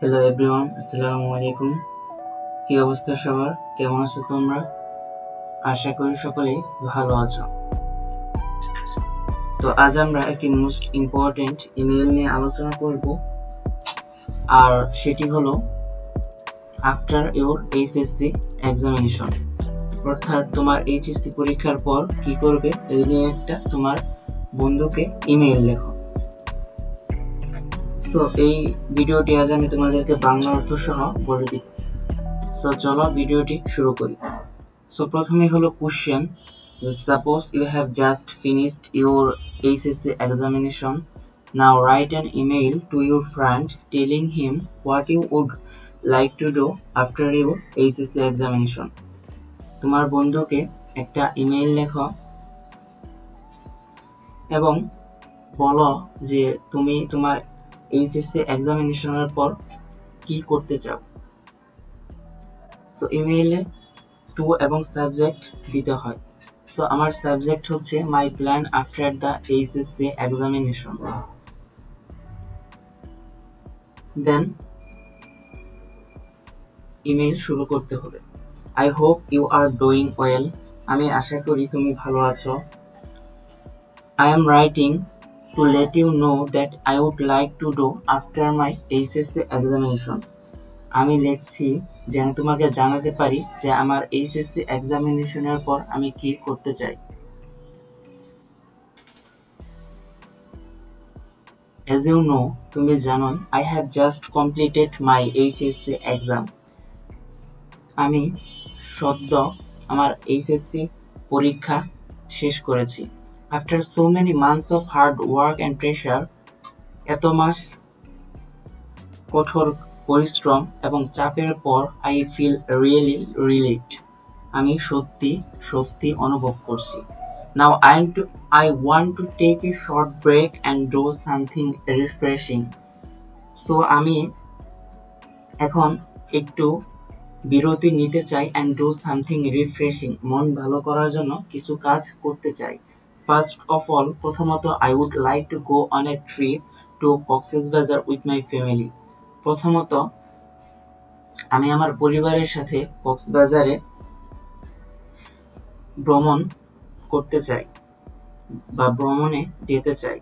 Hello everyone, আসসালামু আলাইকুম। কি অবস্থা সবার? কেমন আছো তোমরা? আশা করি সকলেই ভালো আছো। তো আজ আমরা একটি মোস্ট ইম্পর্টেন্ট ইমেল নিয়ে আলোচনা করব, আর সেটি হলো আফটার ইউর এইচএসসি এক্সামিনেশন, অর্থাৎ তোমার এইচএসসি পরীক্ষার পর কি করবে এই নিয়ে একটা তোমার বন্ধুকে ইমেল লেখো। সো এই ভিডিওটি আজ আমি তোমাদেরকে বাংলা অর্থ সহ বলে দিব। সো চলো ভিডিওটি শুরু করি। So প্রথমে হলো question, suppose you have just finished your HSC examination. Now write an email to your friend telling him what you would like to do after your HSC examination. তোমার বন্ধুকে একটা ইমেল লেখো এবং বলো যে তুমি তোমার এইচএসসি এক্সামিনেশনের পর কি করতে চাও। সো ইমেইলে টু এবং সাবজেক্ট দিতে হয়। সো আমার সাবজেক্ট হচ্ছে my plan after the HSC examination. Then email শুরু করতে হবে। I hope you are doing well, আমি আশা করি তুমি ভালো আছো। I am writing to let you know that I would like to do after my HSC examination, আমি লিখছি যেন তোমাকে জানাতে পারি যে আমার এইচএসসি এক্সামিনেশনের পর আমি কি করতে চাই। As you know, তুমি জানোই, I have just completed my HSC exam. আমি সদ্য আমার এইচএসসি পরীক্ষা শেষ করেছি। After so many months of hard work and pressure, এত মাস কঠোর পরিশ্রম এবং চাপের পর I feel really relieved. আমি সত্যি স্বস্তি অনুভব করছি। Now I want to take a short break and do something refreshing. So আমি এখন একটু বিরতি নিতে চাই and do something refreshing. মন ভালো করার জন্য কিছু কাজ করতে চাই। First of all, প্রথমত I would like to go on a trip to Cox's Bazar with my family. প্রথমত আমি আমার পরিবারের সাথে কক্সবাজারে ভ্রমণ করতে চাই বা ভ্রমণে যেতে চাই।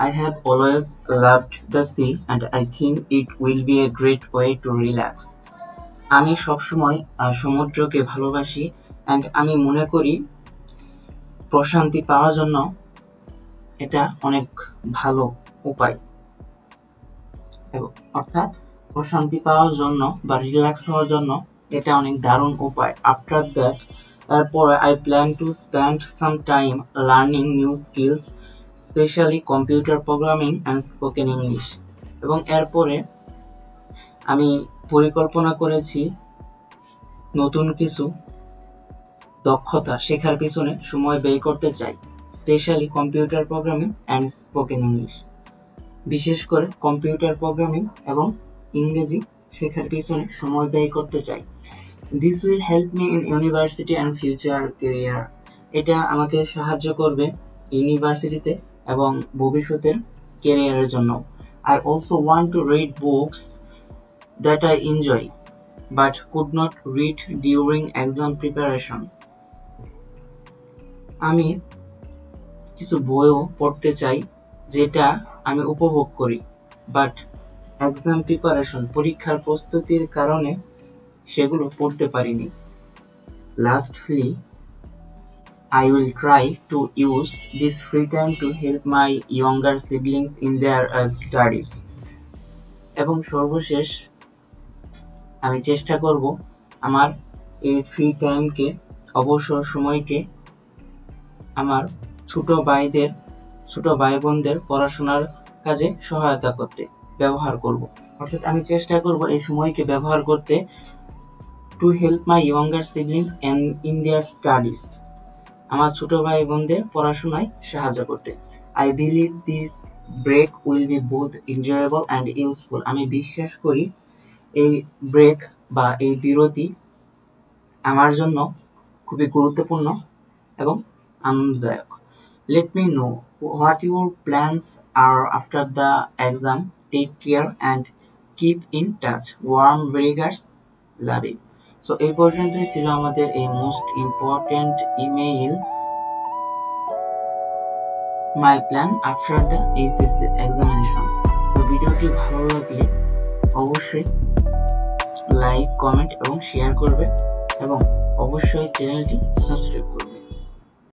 I have always loved the sea and I think it will be a great way to relax. আমি সবসময় সমুদ্রকে ভালোবাসি and আমি মনে করি প্রশান্তি পাওয়ার জন্য এটা অনেক ভালো উপায়, অর্থাৎ প্রশান্তি পাওয়ার জন্য বা রিল্যাক্স হওয়ার জন্য এটা অনেক দারুণ উপায়। আফটার দ্যাট, তারপরে I plan to spend some time learning new skills, specially computer programming and spoken English. এবং এরপরে আমি পরিকল্পনা করেছি নতুন কিছু দক্ষতা শেখার পিছনে সময় ব্যয় করতে চাই, specially computer programming and spoken English, বিশেষ করে কম্পিউটার প্রোগ্রামিং এবং ইংরেজি শেখার পিছনে সময় ব্যয় করতে চাই। This will help me in university and future career, এটা আমাকে সাহায্য করবে ইউনিভার্সিটিতে এবং ভবিষ্যতের ক্যারিয়ারের জন্য। I also want to read books that I enjoy but could not read during exam preparation. আমি কিছু বইও পড়তে চাই যেটা আমি উপভোগ করি, বাট এক্সাম প্রিপারেশন পরীক্ষার প্রস্তুতির কারণে সেগুলো পড়তে পারিনি। Lastly, I will try to use this free time to help my younger siblings in their studies. এবং সর্বশেষ আমি চেষ্টা করব আমার এই ফ্রি টাইমকে, অবসর সময়কে আমার ছোট ভাই বোনদের পড়াশোনার কাজে সহায়তা করতে ব্যবহার করব। অর্থাৎ আমি চেষ্টা করব এই সময়কে ব্যবহার করতে to help my younger siblings in their studies, আমার ছোট ভাই বোনদের পড়াশোনায় সাহায্য করতে। I believe this break will be both enjoyable and useful, আমি বিশ্বাস করি এই ব্রেক বা এই বিরতি আমার জন্য খুবই গুরুত্বপূর্ণ এবং আনন্দদায়ক। Let me know what your plans are after the exam take care and keep in touch. Warm regards, love you. So এই পর্যন্তই ছিল আমাদের এই most important email my plan after the HSC examination. So ভিডিওটি ভালো লাগলে অবশ্যই like, comment এবং শেয়ার করবে এবং অবশ্যই চ্যানেলটি সাবস্ক্রাইব করবে।